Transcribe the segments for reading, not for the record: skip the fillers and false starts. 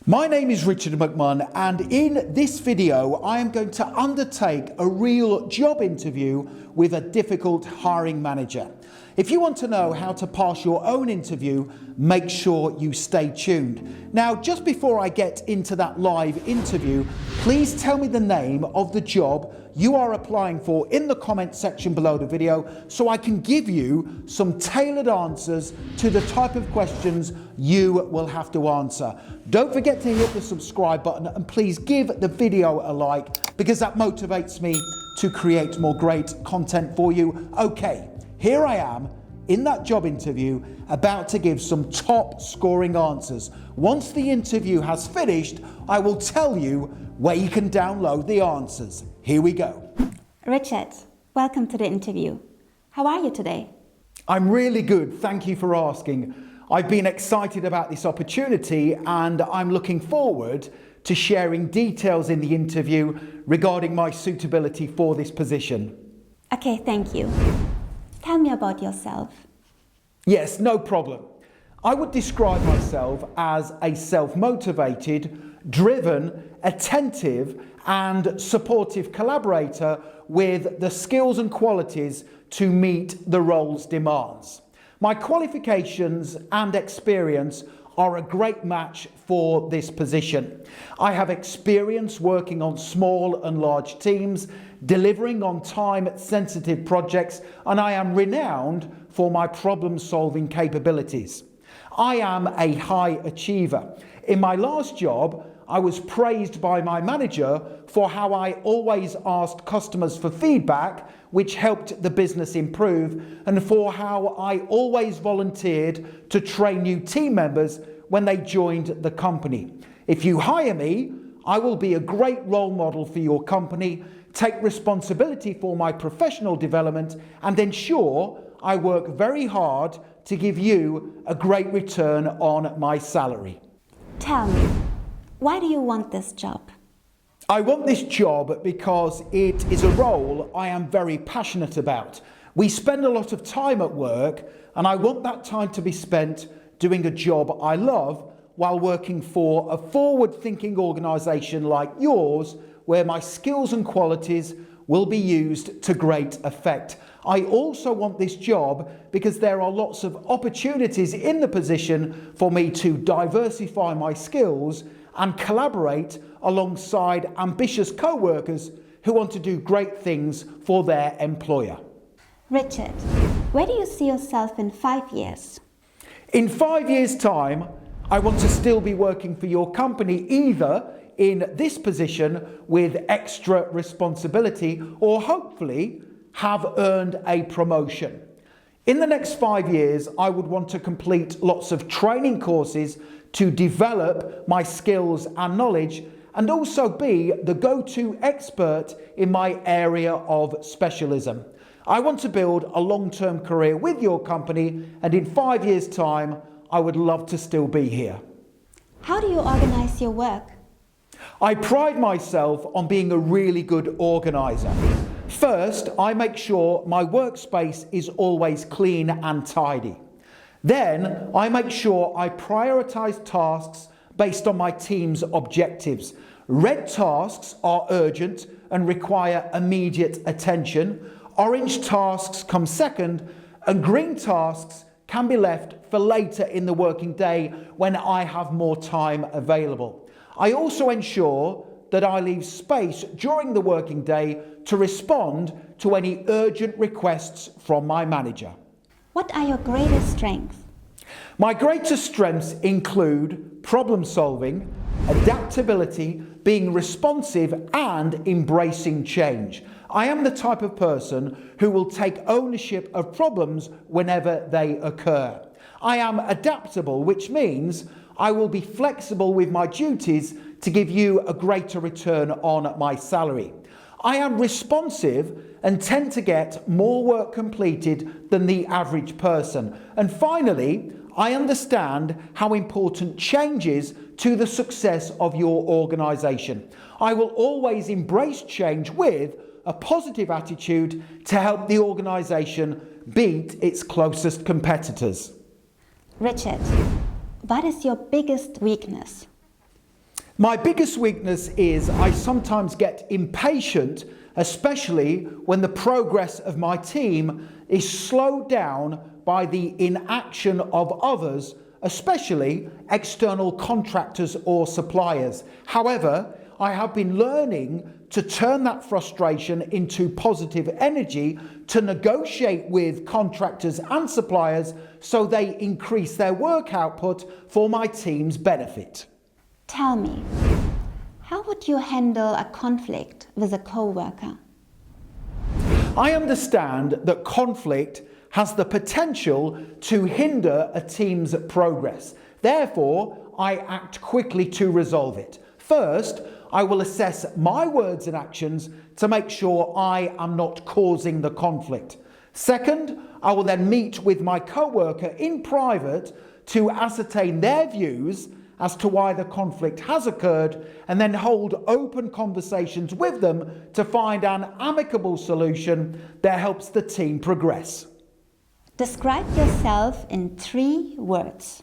My name is Richard McMahon, and in this video I am going to undertake a real job interview with a difficult hiring manager. If you want to know how to pass your own interview, make sure you stay tuned. Now, just before I get into that live interview, please tell me the name of the job you are applying for in the comment section below the video so I can give you some tailored answers to the type of questions you will have to answer. Don't forget to hit the subscribe button and please give the video a like because that motivates me to create more great content for you. Okay, here I am in that job interview about to give some top scoring answers. Once the interview has finished, I will tell you where you can download the answers. Here we go. Richard, welcome to the interview. How are you today? I'm really good, thank you for asking. I've been excited about this opportunity and I'm looking forward to sharing details in the interview regarding my suitability for this position. Okay, thank you. Tell me about yourself. Yes, no problem. I would describe myself as a self-motivated, driven, attentive and supportive collaborator with the skills and qualities to meet the role's demands. My qualifications and experience are a great match for this position. I have experience working on small and large teams, delivering on time-sensitive projects, and I am renowned for my problem-solving capabilities. I am a high achiever. In my last job, I was praised by my manager for how I always asked customers for feedback, which helped the business improve, and for how I always volunteered to train new team members when they joined the company. If you hire me, I will be a great role model for your company, take responsibility for my professional development, and ensure I work very hard to give you a great return on my salary. Tell me, why do you want this job? I want this job because it is a role I am very passionate about. We spend a lot of time at work, and I want that time to be spent doing a job I love while working for a forward-thinking organisation like yours, where my skills and qualities will be used to great effect. I also want this job because there are lots of opportunities in the position for me to diversify my skills and collaborate alongside ambitious co-workers who want to do great things for their employer. Richard, where do you see yourself in 5 years? In 5 years' time, I want to still be working for your company, either in this position with extra responsibility or hopefully have earned a promotion. In the next 5 years, I would want to complete lots of training courses to develop my skills and knowledge and also be the go-to expert in my area of specialism. I want to build a long-term career with your company, and in 5 years' time, I would love to still be here. How do you organize your work? I pride myself on being a really good organizer. First, I make sure my workspace is always clean and tidy. Then, I make sure I prioritize tasks based on my team's objectives. Red tasks are urgent and require immediate attention. Orange tasks come second, and green tasks can be left for later in the working day when I have more time available. I also ensure that I leave space during the working day to respond to any urgent requests from my manager. What are your greatest strengths? My greatest strengths include problem solving, adaptability, being responsive, and embracing change. I am the type of person who will take ownership of problems whenever they occur. I am adaptable, which means I will be flexible with my duties to give you a greater return on my salary. I am responsive and tend to get more work completed than the average person. And finally, I understand how important change is to the success of your organisation. I will always embrace change with a positive attitude to help the organisation beat its closest competitors. Richard, what is your biggest weakness? My biggest weakness is I sometimes get impatient, especially when the progress of my team is slowed down by the inaction of others, especially external contractors or suppliers. However, I have been learning to turn that frustration into positive energy to negotiate with contractors and suppliers so they increase their work output for my team's benefit. Tell me, how would you handle a conflict with a co-worker? I understand that conflict has the potential to hinder a team's progress. Therefore, I act quickly to resolve it. First, I will assess my words and actions to make sure I am not causing the conflict. Second, I will then meet with my co-worker in private to ascertain their views as to why the conflict has occurred, and then hold open conversations with them to find an amicable solution that helps the team progress. Describe yourself in 3 words.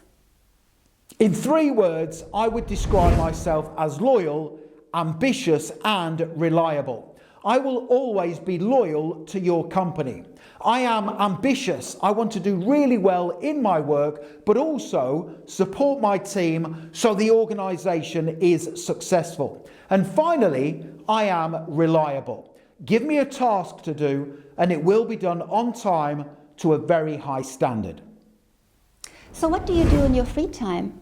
In 3 words, I would describe myself as loyal, ambitious, and reliable. I will always be loyal to your company. I am ambitious. I want to do really well in my work, but also support my team so the organisation is successful. And finally, I am reliable. Give me a task to do and it will be done on time to a very high standard. So what do you do in your free time?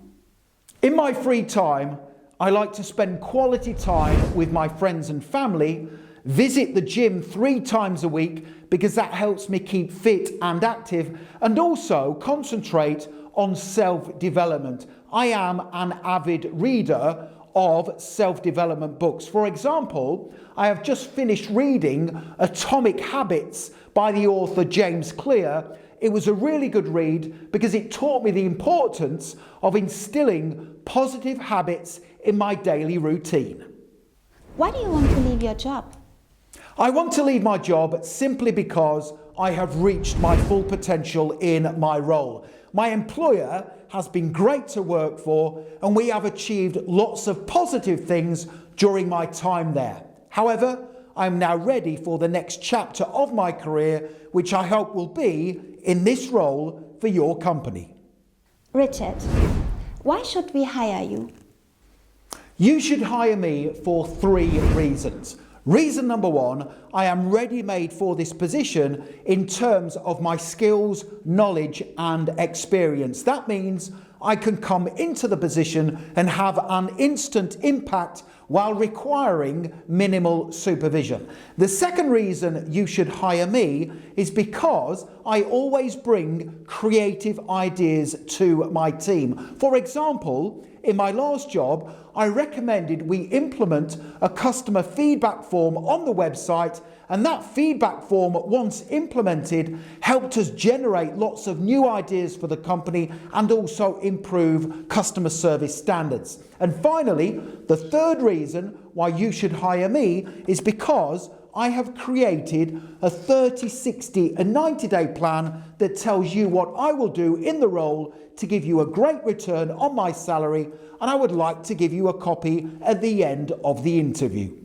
In my free time, I like to spend quality time with my friends and family, visit the gym 3 times a week because that helps me keep fit and active, and also concentrate on self-development. I am an avid reader of self-development books. For example, I have just finished reading Atomic Habits by the author James Clear. It was a really good read because it taught me the importance of instilling positive habits in my daily routine. Why do you want to leave your job? I want to leave my job simply because I have reached my full potential in my role. My employer has been great to work for and we have achieved lots of positive things during my time there. However, I'm now ready for the next chapter of my career, which I hope will be in this role for your company. Richard, why should we hire you? You should hire me for 3 reasons. Reason number 1, I am ready-made for this position in terms of my skills, knowledge and experience. That means I can come into the position and have an instant impact while requiring minimal supervision. The second reason you should hire me is because I always bring creative ideas to my team. For example, in my last job, I recommended we implement a customer feedback form on the website, and that feedback form, once implemented, helped us generate lots of new ideas for the company and also improve customer service standards. And finally, the third reason why you should hire me is because I have created a 30, 60 and 90-day plan that tells you what I will do in the role to give you a great return on my salary, and I would like to give you a copy at the end of the interview.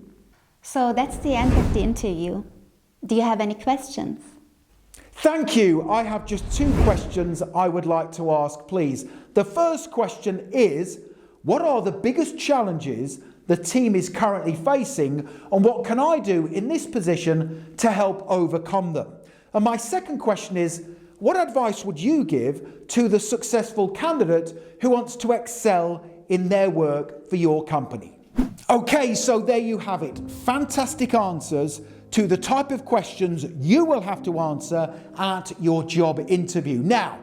So that's the end of the interview. Do you have any questions? Thank you. I have just 2 questions I would like to ask, please. The first question is, what are the biggest challenges the team is currently facing, and what can I do in this position to help overcome them? And my second question is, what advice would you give to the successful candidate who wants to excel in their work for your company? Okay, so there you have it. Fantastic answers to the type of questions you will have to answer at your job interview. Now,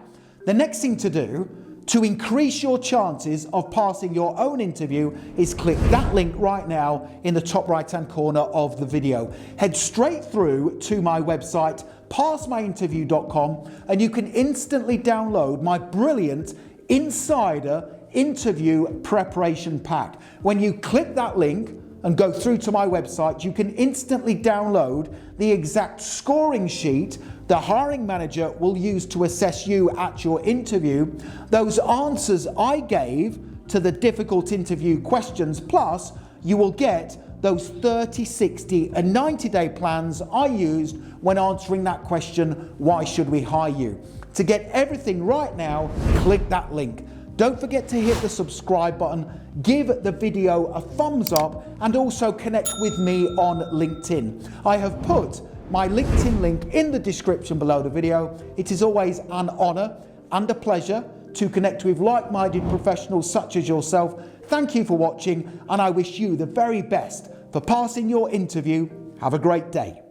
the next thing to do to increase your chances of passing your own interview is click that link right now in the top right-hand corner of the video. Head straight through to my website, passmyinterview.com, and you can instantly download my brilliant Insider Interview Preparation Pack. When you click that link and go through to my website, you can instantly download the exact scoring sheet the hiring manager will use to assess you at your interview. Those answers I gave to the difficult interview questions, plus you will get those 30, 60 and 90-day plans I used when answering that question, why should we hire you? To get everything right now, click that link. Don't forget to hit the subscribe button, give the video a thumbs up, and also connect with me on LinkedIn. I have put my LinkedIn link in the description below the video. It is always an honor and a pleasure to connect with like-minded professionals such as yourself. Thank you for watching, and I wish you the very best for passing your interview. Have a great day.